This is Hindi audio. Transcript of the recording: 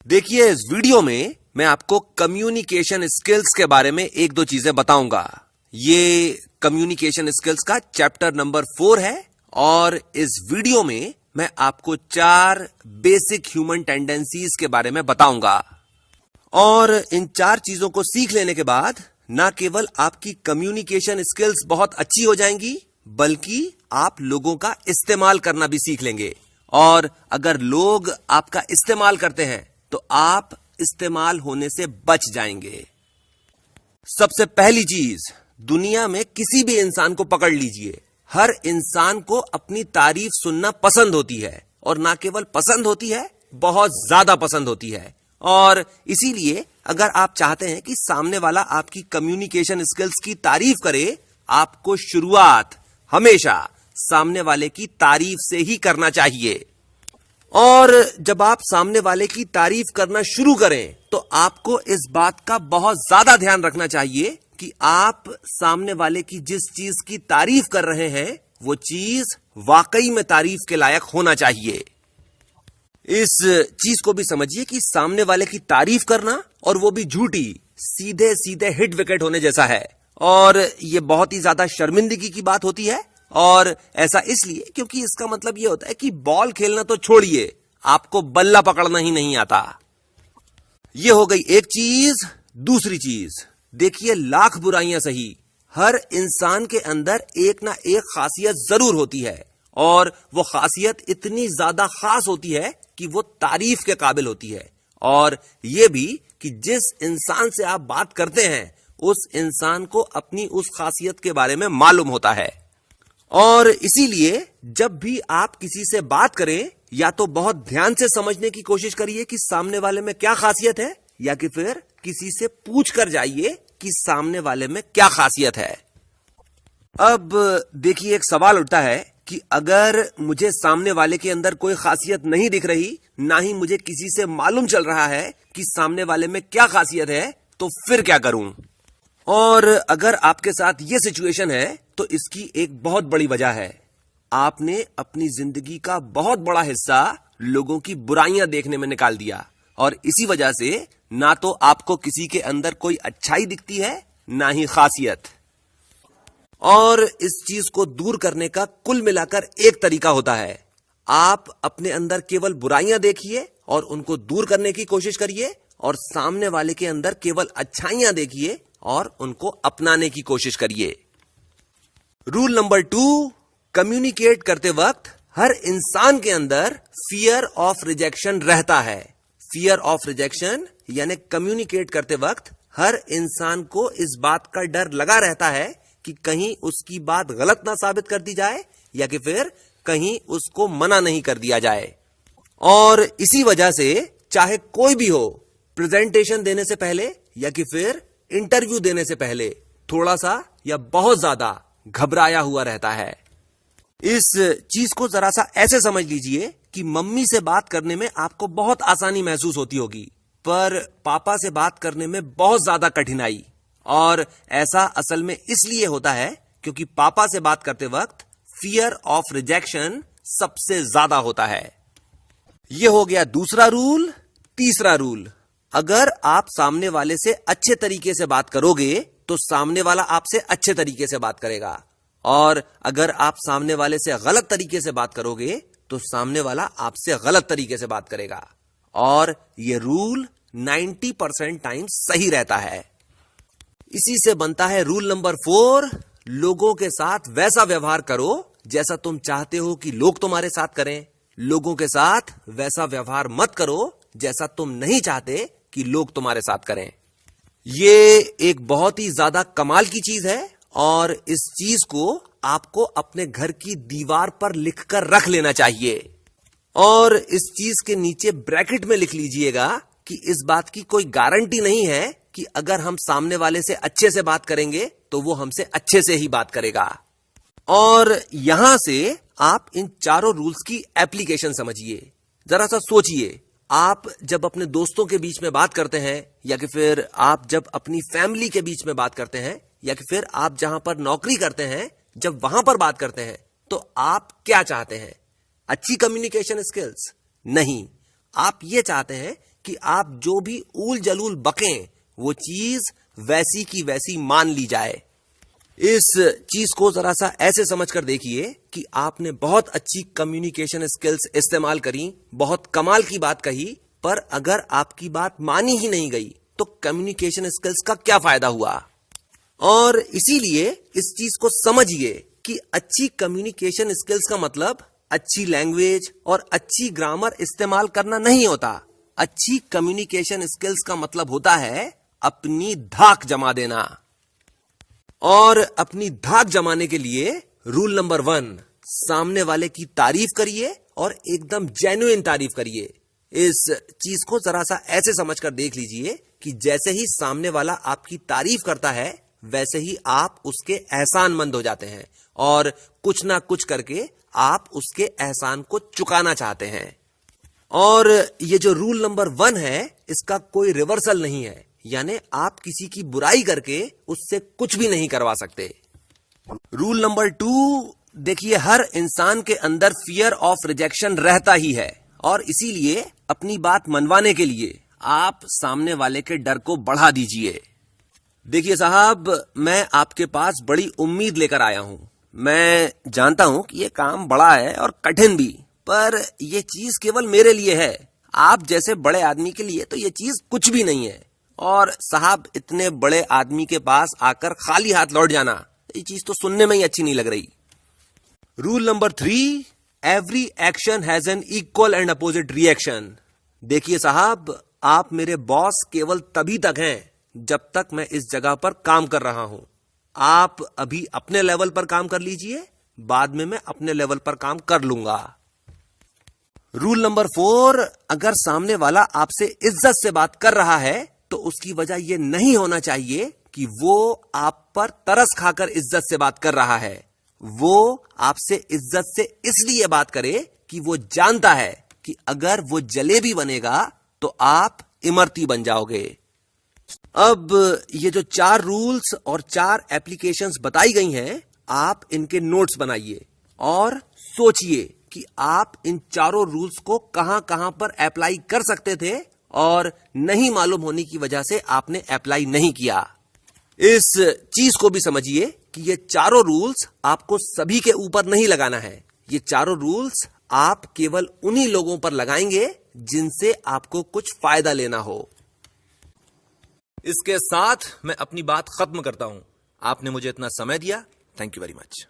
देखिए, इस वीडियो में मैं आपको कम्युनिकेशन स्किल्स के बारे में एक दो चीजें बताऊंगा। ये कम्युनिकेशन स्किल्स का चैप्टर नंबर 4 है और इस वीडियो में मैं आपको 4 बेसिक ह्यूमन टेंडेंसीज के बारे में बताऊंगा। और इन 4 चीजों को सीख लेने के बाद ना केवल आपकी कम्युनिकेशन स्किल्स बहुत अच्छी हो जाएंगी, बल्कि आप लोगों का इस्तेमाल करना भी सीख लेंगे। और अगर लोग आपका इस्तेमाल करते हैं तो आप इस्तेमाल होने से बच जाएंगे। सबसे पहली चीज, दुनिया में किसी भी इंसान को पकड़ लीजिए, हर इंसान को अपनी तारीफ सुनना पसंद होती है, और ना केवल पसंद होती है, बहुत ज्यादा पसंद होती है। और इसीलिए अगर आप चाहते हैं कि सामने वाला आपकी कम्युनिकेशन स्किल्स की तारीफ करे, आपको शुरुआत हमेशा सामने वाले की तारीफ से ही करना चाहिए। और जब आप सामने वाले की तारीफ करना शुरू करें तो आपको इस बात का बहुत ज्यादा ध्यान रखना चाहिए कि आप सामने वाले की जिस चीज की तारीफ कर रहे हैं वो चीज वाकई में तारीफ के लायक होना चाहिए। इस चीज को भी समझिए कि सामने वाले की तारीफ करना, और वो भी झूठी, सीधे सीधे हिट विकेट होने जैसा है। और ये बहुत ही ज्यादा शर्मिंदगी की बात होती है। और ऐसा इसलिए क्योंकि इसका मतलब यह होता है कि बॉल खेलना तो छोड़िए, आपको बल्ला पकड़ना ही नहीं आता। यह हो गई एक चीज। दूसरी चीज, देखिए, लाख बुराइयां सही, हर इंसान के अंदर एक ना एक खासियत जरूर होती है, और वो खासियत इतनी ज्यादा खास होती है कि वो तारीफ के काबिल होती है। और यह भी कि जिस इंसान से आप बात करते हैं उस इंसान को अपनी उस खासियत के बारे में मालूम होता है। और इसीलिए जब भी आप किसी से बात करें, या तो बहुत ध्यान से समझने की कोशिश करिए कि सामने वाले में क्या खासियत है, या कि फिर किसी से पूछ कर जाइए कि सामने वाले में क्या खासियत है। अब देखिए, एक सवाल उठता है कि अगर मुझे सामने वाले के अंदर कोई खासियत नहीं दिख रही, ना ही मुझे किसी से मालूम चल रहा है कि सामने वाले में क्या खासियत है, तो फिर क्या करूं? और अगर आपके साथ ये सिचुएशन है तो इसकी एक बहुत बड़ी वजह है, आपने अपनी जिंदगी का बहुत बड़ा हिस्सा लोगों की बुराइयां देखने में निकाल दिया, और इसी वजह से ना तो आपको किसी के अंदर कोई अच्छाई दिखती है, ना ही खासियत। और इस चीज को दूर करने का कुल मिलाकर एक तरीका होता है, आप अपने अंदर केवल बुराइयां देखिए और उनको दूर करने की कोशिश करिए, और सामने वाले के अंदर केवल अच्छाइयां देखिए और उनको अपनाने की कोशिश करिए। रूल नंबर 2, कम्युनिकेट करते वक्त हर इंसान के अंदर फियर ऑफ रिजेक्शन रहता है। फियर ऑफ रिजेक्शन यानी कम्युनिकेट करते वक्त हर इंसान को इस बात का डर लगा रहता है कि कहीं उसकी बात गलत ना साबित कर दी जाए, या कि फिर कहीं उसको मना नहीं कर दिया जाए। और इसी वजह से चाहे कोई भी हो, प्रेजेंटेशन देने से पहले या कि फिर इंटरव्यू देने से पहले थोड़ा सा या बहुत ज्यादा घबराया हुआ रहता है। इस चीज को जरा सा ऐसे समझ लीजिए कि मम्मी से बात करने में आपको बहुत आसानी महसूस होती होगी, पर पापा से बात करने में बहुत ज्यादा कठिनाई। और ऐसा असल में इसलिए होता है क्योंकि पापा से बात करते वक्त फियर ऑफ रिजेक्शन सबसे ज्यादा होता है। यह हो गया दूसरा रूल। तीसरा रूल, अगर आप सामने वाले से अच्छे तरीके से बात करोगे तो सामने वाला आपसे अच्छे तरीके से बात करेगा, और अगर आप सामने वाले से गलत तरीके से बात करोगे तो सामने वाला आपसे गलत तरीके से बात करेगा। और यह रूल 90% टाइम सही रहता है। इसी से बनता है रूल नंबर 4, लोगों के साथ वैसा व्यवहार करो जैसा तुम चाहते हो कि लोग तुम्हारे साथ करें। लोगों के साथ वैसा व्यवहार मत करो जैसा तुम नहीं चाहते कि लोग तुम्हारे साथ करें। ये एक बहुत ही ज्यादा कमाल की चीज है, और इस चीज को आपको अपने घर की दीवार पर लिखकर रख लेना चाहिए। और इस चीज के नीचे ब्रैकेट में लिख लीजिएगा कि इस बात की कोई गारंटी नहीं है कि अगर हम सामने वाले से अच्छे से बात करेंगे तो वो हमसे अच्छे से ही बात करेगा। और यहां से आप इन चारों रूल्स की एप्लीकेशन समझिए। जरा सा सोचिए, आप जब अपने दोस्तों के बीच में बात करते हैं, या कि फिर आप जब अपनी फैमिली के बीच में बात करते हैं, या कि फिर आप जहां पर नौकरी करते हैं, जब वहां पर बात करते हैं, तो आप क्या चाहते हैं? अच्छी कम्युनिकेशन स्किल्स? नहीं, आप ये चाहते हैं कि आप जो भी ऊल जलूल बकें वो चीज वैसी की वैसी मान ली जाए। इस चीज को जरा सा ऐसे समझकर देखिए कि आपने बहुत अच्छी कम्युनिकेशन स्किल्स इस्तेमाल करी, बहुत कमाल की बात कही, पर अगर आपकी बात मानी ही नहीं गई तो कम्युनिकेशन स्किल्स का क्या फायदा हुआ। और इसीलिए इस चीज को समझिए कि अच्छी कम्युनिकेशन स्किल्स का मतलब अच्छी लैंग्वेज और अच्छी ग्रामर इस्तेमाल करना नहीं होता। अच्छी कम्युनिकेशन स्किल्स का मतलब होता है अपनी धाक जमा देना। और अपनी धाक जमाने के लिए रूल नंबर 1, सामने वाले की तारीफ करिए और एकदम जेन्युइन तारीफ करिए। इस चीज को जरा सा ऐसे समझकर देख लीजिए कि जैसे ही सामने वाला आपकी तारीफ करता है वैसे ही आप उसके एहसानमंद हो जाते हैं और कुछ ना कुछ करके आप उसके एहसान को चुकाना चाहते हैं। और ये जो रूल नंबर 1 है इसका कोई रिवर्सल नहीं है, यानी आप किसी की बुराई करके उससे कुछ भी नहीं करवा सकते। रूल नंबर 2, देखिए हर इंसान के अंदर फियर ऑफ रिजेक्शन रहता ही है और इसीलिए अपनी बात मनवाने के लिए आप सामने वाले के डर को बढ़ा दीजिए। देखिए साहब, मैं आपके पास बड़ी उम्मीद लेकर आया हूं। मैं जानता हूं कि ये काम बड़ा है और कठिन भी, पर यह चीज केवल मेरे लिए है। आप जैसे बड़े आदमी के लिए तो ये चीज कुछ भी नहीं है। और साहब, इतने बड़े आदमी के पास आकर खाली हाथ लौट जाना, ये चीज तो सुनने में ही अच्छी नहीं लग रही। Rule number 3, every action has an equal and opposite reaction. देखिए साहब, आप मेरे बॉस केवल तभी तक हैं जब तक मैं इस जगह पर काम कर रहा हूं। आप अभी अपने लेवल पर काम कर लीजिए, बाद में मैं अपने लेवल पर काम कर लूंगा। रूल नंबर 4, अगर सामने वाला आपसे इज्जत से बात कर रहा है तो उसकी वजह यह नहीं होना चाहिए कि वो आप पर तरस खाकर इज्जत से बात कर रहा है। वो आपसे इज्जत से इसलिए बात करे कि वो जानता है कि अगर वो जलेबी बनेगा तो आप इमरती बन जाओगे। अब ये जो 4 रूल्स और 4 एप्लीकेशंस बताई गई हैं, आप इनके नोट्स बनाइए और सोचिए कि आप इन चारों रूल्स को कहां कहां पर अप्लाई कर सकते थे और नहीं मालूम होने की वजह से आपने अप्लाई नहीं किया। इस चीज को भी समझिए कि ये चारों रूल्स आपको सभी के ऊपर नहीं लगाना है। ये चारों रूल्स आप केवल उन्हीं लोगों पर लगाएंगे जिनसे आपको कुछ फायदा लेना हो। इसके साथ मैं अपनी बात खत्म करता हूं। आपने मुझे इतना समय दिया, थैंक यू वेरी मच।